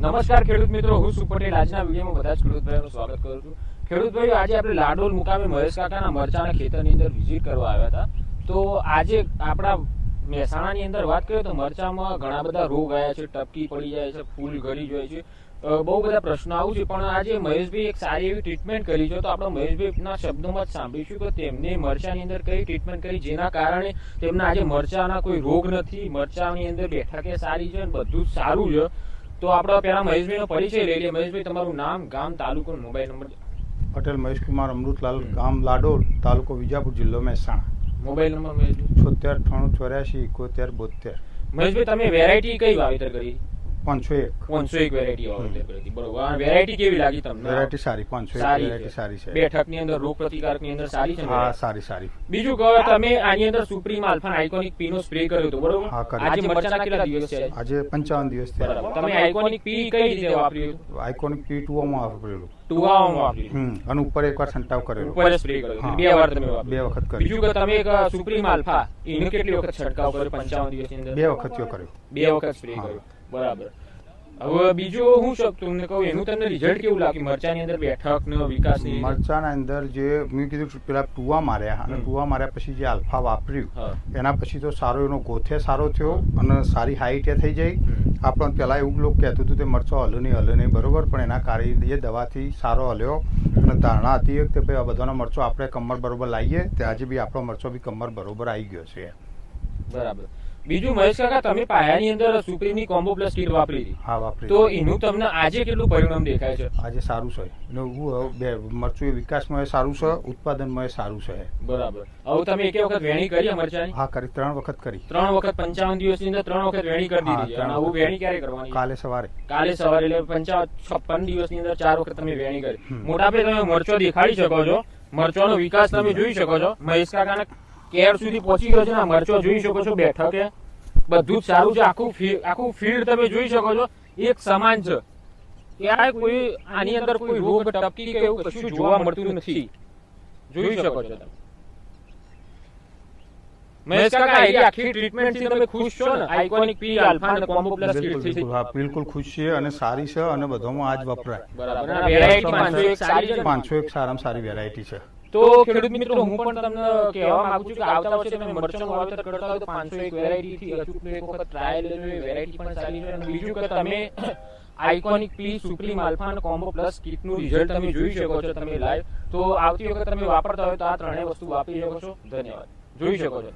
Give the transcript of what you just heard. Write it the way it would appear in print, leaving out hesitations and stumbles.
નમસ્કાર ખેડૂત મિત્રો, હું સુપર પટેલ આજના વિડીયોમાં બધા જ ખેડૂત ભાઈઓનું સ્વાગત કરું છું. ખેડૂત ભાઈઓ, આજે આપણે લાડોલ મુકામે મહેશ કાકાના મરચાના ખેતરની અંદર વિઝિટ કરવા આવ્યા હતા. તો આજે આપણા મહેસાણાની અંદર વાત કરીએ તો મરચામાં ઘણા બધા રોગ આવ્યા છે, ટપકી પડી જાય છે, ફૂલ ગળી જાય છે, બહુ બધા પ્રશ્નો આવું છે. પણ આજે મહેશભાઈ એક સારી એવી ટ્રીટમેન્ટ કરી છે. તો આપણે મહેશભાઈના શબ્દોમાં જ સાંભળીશું કે તેમને મરચાની અંદર કઈ ટ્રીટમેન્ટ કરી જેના કારણે તેમના આજે મરચાના કોઈ રોગ નથી, મરચાની અંદર બેઠકે સારી છે, બધું સારું છે. તો આપણે પહેલા મહેશભાઈનો પરિચય લઈ લઈએ. મહેશભાઈ, તમારું નામ, ગામ, તાલુકો, મોબાઈલ નંબર. પટેલ મહેશકુમાર અમૃતલાલ, ગામ લાડોલ, તાલુકો વિજાપુર, જિલ્લો મહેસાણા. મોબાઈલ નંબર મહેશભાઈ 76 મહેશભાઈ, તમે વેરાયટી કઈ વાવેતર કરી? 501 વેરાયટી વાવેતર કરી. બરોબર. વેરાયટી કેવી લાગી તમને? વેરાયટી સારી, 501 વેરાયટી સારી છે. બેઠકની અંદર રોગ પ્રતિકારકની અંદર સારી છે. હા, સારી. બીજું કહો, તમે આની અંદર સુપ્રીમ આલ્ફા આઇકોનિક પી નો સ્પ્રે કર્યો હતો, બરોબર? હા, કર્યો. આજે મરચાના કેટલા દિવસ છે? આજે 55 દિવસ થયા. તમે આઇકોનિક પી કઈ રીતે વાપર્યું? આઇકોનિક પી ટુવામાં વાપરેલું. ટુવામાં વાપર્યું. અને ઉપર એકવાર છંટાવ કરેલો. ઉપર સ્પ્રે કર્યો. બે વાર તમે વાપર્યું. 2 વખત કર્યું. બીજું કે તમે એક સુપ્રીમ આલ્ફા એનો કેટલી વખત છંટકાવ કર્યો 55 દિવસની અંદર? 2 વખત કર્યો. 2 વખત સ્પ્રે કર્યો. બરાબર. હવે બીજું હું તમને કહું, એનું તમને રિઝલ્ટ કેવું લાગ્યું મરચાની અંદર બેઠક ને વિકાસની? મરચાના અંદર જે મેં કીધું પેલા ટુવા માર્યા અને ટુવા માર્યા પછી જે આલ્ફા વાપર્યું એના પછી તો સારો એનો ગોથે સારો થયો અને સારી હાઈટ થઈ જાય. આપણને પેલા એવું લોકો કહેતું હતું કે મરચો હલે નહીં, બરોબર, પણ એના કારણે એ દવાથી સારો હલ્યો અને ધારણા હતી કે ભાઈ આ બધાનો મરચો આપણે કમર બરોબર લાવીએ તે આજે બી આપણો મરચો બી કમર બરોબર આવી ગયો છે. બરાબર. બીજું મહેશ કાકા, તમે પાયાની અંદર સુપ્રીમની કોમ્બો પ્લસ કીટ વાપરી હતી. હા, વાપરી. તો એનું તમને આજે કેટલું પરિણામ દેખાય છે? આજે સારું છે. મરચું વિકાસમાં સારું છે, ઉત્પાદનમાં સારું છે. બરાબર. હવે તમે એક વખત વેણી કરી મરચાની? હા, કરી. 3 વખત કરી. 3 વખત 55 દિવસની અંદર 3 વખત વેણી કરી દીધી. અને આવું વેણી ક્યારે કરવાની? કાલે સવારે એટલે 56 દિવસની અંદર 4 વખત તમે વેણી કરી. મોટાપે તમે મરચો દેખાડી શકો છો, મરચોનો વિકાસ તમે જોઈ શકો છો. મહેશ કાકાના કેર સુધી પહોંચી ગયો છે. મરચો જોઈ શકો છો, બેઠકે બધું જ સારું છે. આખું ફીલ્ડ તમે જોઈ શકો છો, એક સમાન છે. ક્યાંય કોઈ આની અંદર કોઈ રોગ ટપકી કે એવું કશું જોવા મળતું નથી. જોઈ શકો છો તમે. મહેશ કાકા, એ આખી ટ્રીટમેન્ટ થી તમે ખુશ છો ને? આઇકોનિક પી આલ્ફા અને કોમ્બો પ્લસ કીટ થી? હા, બિલકુલ ખુશ છે અને સારી છે અને બધામાં આજ વપરાય. બરાબર. વેરાયટી 501 સારી છે. 501 સારામાં સારી વેરાયટી છે. તો ખેડૂત મિત્રો, હું પણ તમને કહેવા માંગુ છું કે આવતા વર્ષે તમે મરચાનું વાવેતર કરતા હોય તો 501 વેરાયટી થી અચૂક એક વખત ટ્રાયલ લેજો. વેરાયટી પણ સારી છે. અને બીજું કે તમે આઇકોનિક પી, સુપ્રીમ આલ્ફા અને કોમ્બો પ્લસ કીટનું રિઝલ્ટ તમે જોઈ શકો છો તમે લાઈવ. તો આવતી વખત તમે વાપરતા હોય તો આ ત્રણેય વસ્તુ વાપરી શકો છો. ધન્યવાદ. જોઈ શકો છો.